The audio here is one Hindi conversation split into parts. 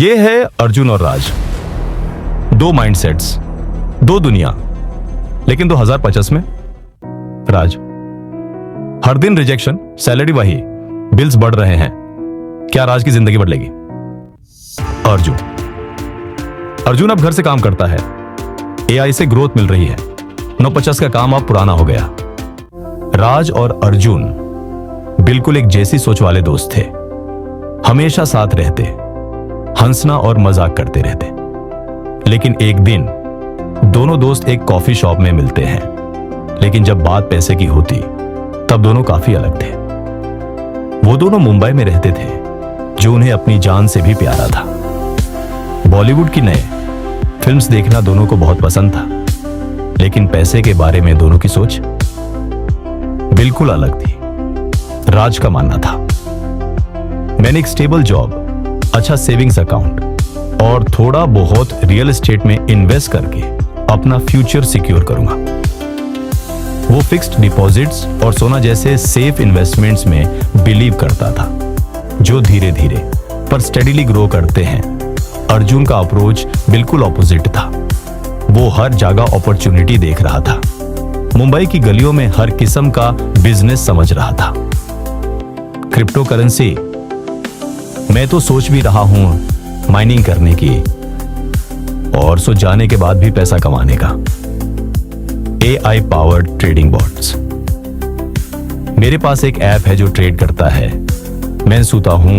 ये है अर्जुन और राज, दो माइंडसेट्स, दो दुनिया। लेकिन 2050 में राज, हर दिन रिजेक्शन, सैलरी वही, बिल्स बढ़ रहे हैं। क्या राज की जिंदगी बदलेगी? अर्जुन अब घर से काम करता है, एआई से ग्रोथ मिल रही है, 950 का काम अब पुराना हो गया। राज और अर्जुन बिल्कुल एक जैसी सोच वाले दोस्त थे, हमेशा साथ रहते, हंसना और मजाक करते रहते। लेकिन एक दिन दोनों दोस्त एक कॉफी शॉप में मिलते हैं, लेकिन जब बात पैसे की होती तब दोनों काफी अलग थे। वो दोनों मुंबई में रहते थे, जो उन्हें अपनी जान से भी प्यारा था। बॉलीवुड की नए फिल्म्स देखना दोनों को बहुत पसंद था, लेकिन पैसे के बारे में दोनों की सोच बिल्कुल अलग थी। राज का मानना था, मैंने एक स्टेबल जॉब, अच्छा सेविंग्स अकाउंट और थोड़ा बहुत रियल एस्टेट में इन्वेस्ट करके अपना फ्यूचर सिक्योर करूंगा। वो फिक्स्ड डिपॉजिट्स और सोना जैसे सेफ इन्वेस्टमेंट्स में बिलीव करता था, जो धीरे धीरे पर स्टेडीली ग्रो करते हैं। अर्जुन का अप्रोच बिल्कुल ऑपोजिट था। वो हर जगह अपॉर्चुनिटी देख रहा था, मुंबई की गलियों में हर किस्म का बिजनेस समझ रहा था। क्रिप्टो करेंसी, मैं तो सोच भी रहा हूं माइनिंग करने की, और सो जाने के बाद भी पैसा कमाने का। एआई पावर्ड ट्रेडिंग बॉट्स, मेरे पास एक ऐप है जो ट्रेड करता है, मैं सोता हूं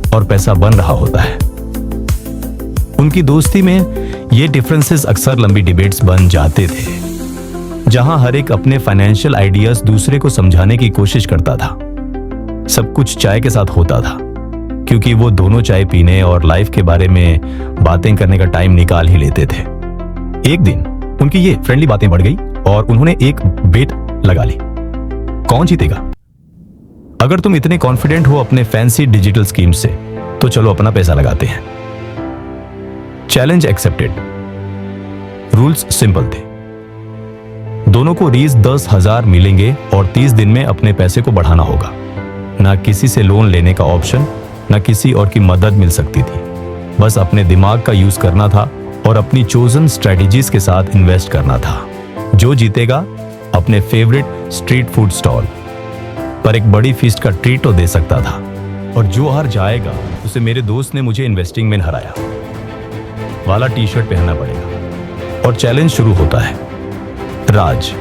और पैसा बन रहा होता है। उनकी दोस्ती में ये डिफरेंसेस अक्सर लंबी डिबेट्स बन जाते थे, जहां हर एक अपने फाइनेंशियल आइडियाज दूसरे को समझाने की कोशिश करता था। सब कुछ चाय के साथ होता था, क्योंकि वो दोनों चाय पीने और लाइफ के बारे में बातें करने का टाइम निकाल ही लेते थे। एक दिन उनकी ये फ्रेंडली बातें बढ़ गई और उन्होंने एक बेट लगा ली, कौन जीतेगा। अगर तुम इतने कॉन्फिडेंट हो अपने फैंसी डिजिटल स्कीम से, तो चलो अपना पैसा लगाते हैं। Challenge accepted. रूल्स सिंपल थे, दोनों को रीज 10,000 मिलेंगे और 30 दिन में अपने पैसे को बढ़ाना होगा। ना किसी से लोन लेने का ऑप्शन, ना किसी और की मदद मिल सकती थी। बस अपने दिमाग का यूज करना था और अपनी चोजन स्ट्रेटजीज के साथ इन्वेस्ट करना था। जो जीतेगा अपने फेवरेट स्ट्रीट फूड स्टॉल पर एक बड़ी फीस्ट का ट्रीट तो दे सकता था, और जो हार जाएगा उसे मेरे दोस्त ने मुझे इन्वेस्टिंग में हराया वाला टी शर्ट पहनना पड़ेगा। और चैलेंज शुरू होता है। राज,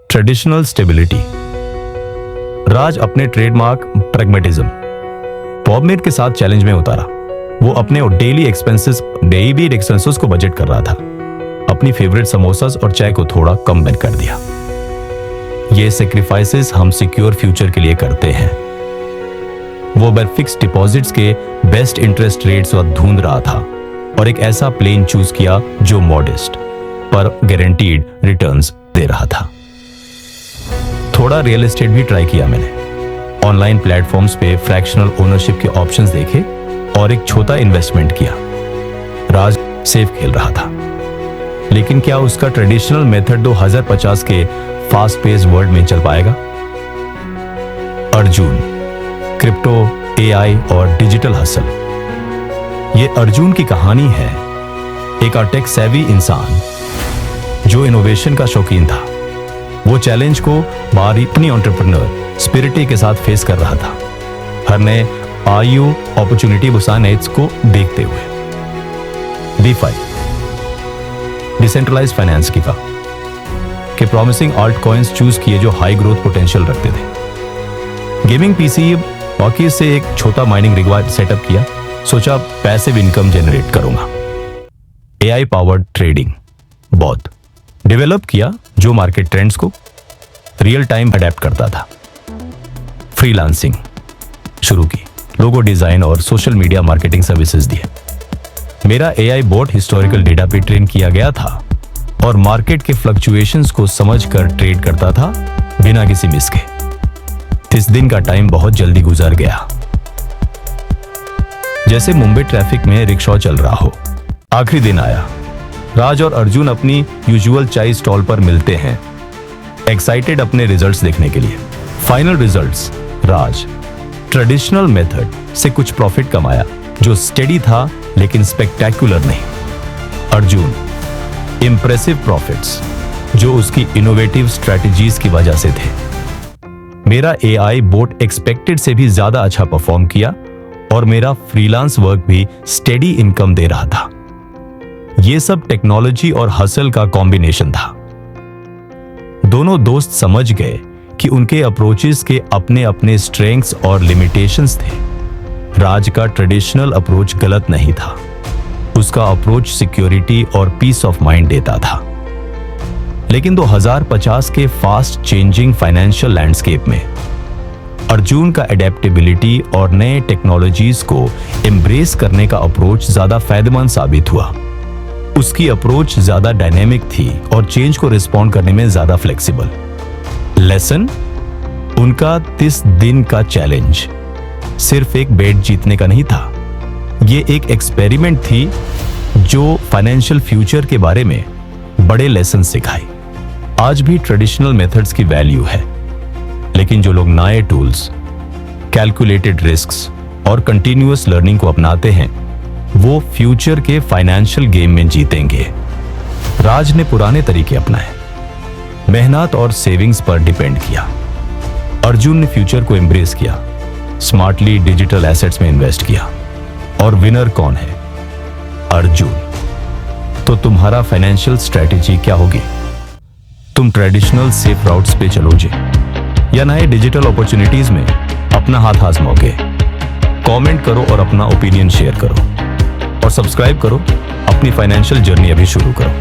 ट्रेडिशनल स्टेबिलिटी। राज अपने ट्रेडमार्क प्रैग्मेटिज्म पॉबमेट के साथ चैलेंज में उतारा। वो अपने डेली एक्सपेंसेस को बजट कर रहा था, अपनी फेवरेट समोसास और चाय को थोड़ा कम बैन कर दिया। ये सेक्रीफाइसेस हम सिक्योर फ्यूचर के लिए करते हैं। वो फिक्स्ड डिपॉजिट्स के बेस्ट इंटरेस्ट रेट्स ढूंढ रहा था और एक ऐसा प्लेन चूज किया जो मॉडेस्ट पर गारंटीड रिटर्न्स दे रहा था। थोड़ा रियल एस्टेट भी ट्राई किया मैंने, ऑनलाइन प्लेटफॉर्म्स पे फ्रैक्शनल ओनरशिप के ऑप्शंस देखे और एक छोटा इन्वेस्टमेंट किया। राज सेफ खेल रहा था, लेकिन क्या उसका ट्रेडिशनल मेथड 2050 के फास्ट पेस वर्ल्ड में चल पाएगा? अर्जुन, क्रिप्टो, एआई और डिजिटल हसल। ये अर्जुन की कहानी है, एक टेक सेवी इंसान जो इनोवेशन का शौकीन था। वो चैलेंज को अपनी एंटरप्रेन्योर स्पिरिट के साथ फेस कर रहा था, हर नए आयु अपॉर्चुनिटी बुसानेट्स को देखते हुए। DeFi, डिसेंट्रलाइज्ड फाइनेंस की के प्रॉमिसिंग आल्ट कॉइन्स चूज किए जो हाई ग्रोथ पोटेंशियल रखते थे। गेमिंग पीसी बाकी से एक छोटा माइनिंग रिग सेटअप किया, सोचा पैसिव इनकम जनरेट करूंगा। AI powered trading bot develop किया जो मार्केट ट्रेंड्स को रियल टाइम अडेप्ट करता था। फ्रीलांसिंग शुरू की, लोगो डिजाइन और सोशल मीडिया मार्केटिंग सर्विसेज दिए। मेरा एआई बॉट हिस्टोरिकल डेटा पे ट्रेन किया गया था और मार्केट के फ्लक्चुएशंस को समझकर ट्रेड करता था बिना किसी मिस के। 30 दिन का टाइम बहुत जल्दी गुजर गया, जैसे मुंबई ट्रैफिक में रिक्शा चल रहा हो। आखिरी दिन आया, राज और अर्जुन अपनी यूजुअल चाय स्टॉल पर मिलते हैं, एक्साइटेड अपने रिजल्ट्स देखने के लिए। फाइनल रिजल्ट्स, राज ट्रेडिशनल मेथड से कुछ प्रॉफिट कमाया, जो स्टेडी था लेकिन स्पेक्टेक्युलर नहीं। अर्जुन, इंप्रेसिव प्रॉफिट्स जो उसकी इनोवेटिव स्ट्रेटजीज की वजह से थे। मेरा एआई बोट एक्सपेक्टेड से भी ज्यादा अच्छा परफॉर्म किया और मेरा फ्रीलांस वर्क भी स्टेडी इनकम दे रहा था। यह सब टेक्नोलॉजी और हसल का कॉम्बिनेशन था। दोनों दोस्त समझ गए कि उनके अप्रोचेस के अपने अपने स्ट्रेंथ्स और लिमिटेशंस थे। राज का ट्रेडिशनल अप्रोच गलत नहीं था, उसका अप्रोच सिक्योरिटी और पीस ऑफ माइंड देता था। लेकिन 2050 के फास्ट चेंजिंग फाइनेंशियल लैंडस्केप में अर्जुन का एडेप्टेबिलिटी और नए टेक्नोलॉजीज को एम्ब्रेस करने का अप्रोच ज्यादा फायदेमंद साबित हुआ। उसकी अप्रोच ज्यादा डायनेमिक थी और चेंज को रिस्पॉन्ड करने में ज्यादा फ्लेक्सिबल। लेसन, उनका 30 दिन का चैलेंज सिर्फ एक बेट जीतने का नहीं था, ये एक एक्सपेरिमेंट थी जो फाइनेंशियल फ्यूचर के बारे में बड़े लेसन सिखाए। आज भी ट्रेडिशनल मेथड्स की वैल्यू है, लेकिन जो लोग नए टूल्स, कैलकुलेटेड रिस्क्स और कंटिन्यूअस लर्निंग को अपनाते हैं वो फ्यूचर के फाइनेंशियल गेम में जीतेंगे। राज ने पुराने तरीके अपनाए, मेहनत और सेविंग्स पर डिपेंड किया। अर्जुन ने फ्यूचर को एम्ब्रेस किया, स्मार्टली डिजिटल एसेट्स में इन्वेस्ट किया। और विनर कौन है? अर्जुन। तो तुम्हारा फाइनेंशियल स्ट्रेटेजी क्या होगी? तुम ट्रेडिशनल सेफ राउट्स पे चलोगे या नए डिजिटल अपॉर्चुनिटीज में अपना हाथ आजमाओगे? कमेंट करो और अपना ओपिनियन शेयर करो और सब्सक्राइब करो। अपनी फाइनेंशियल जर्नी अभी शुरू करो।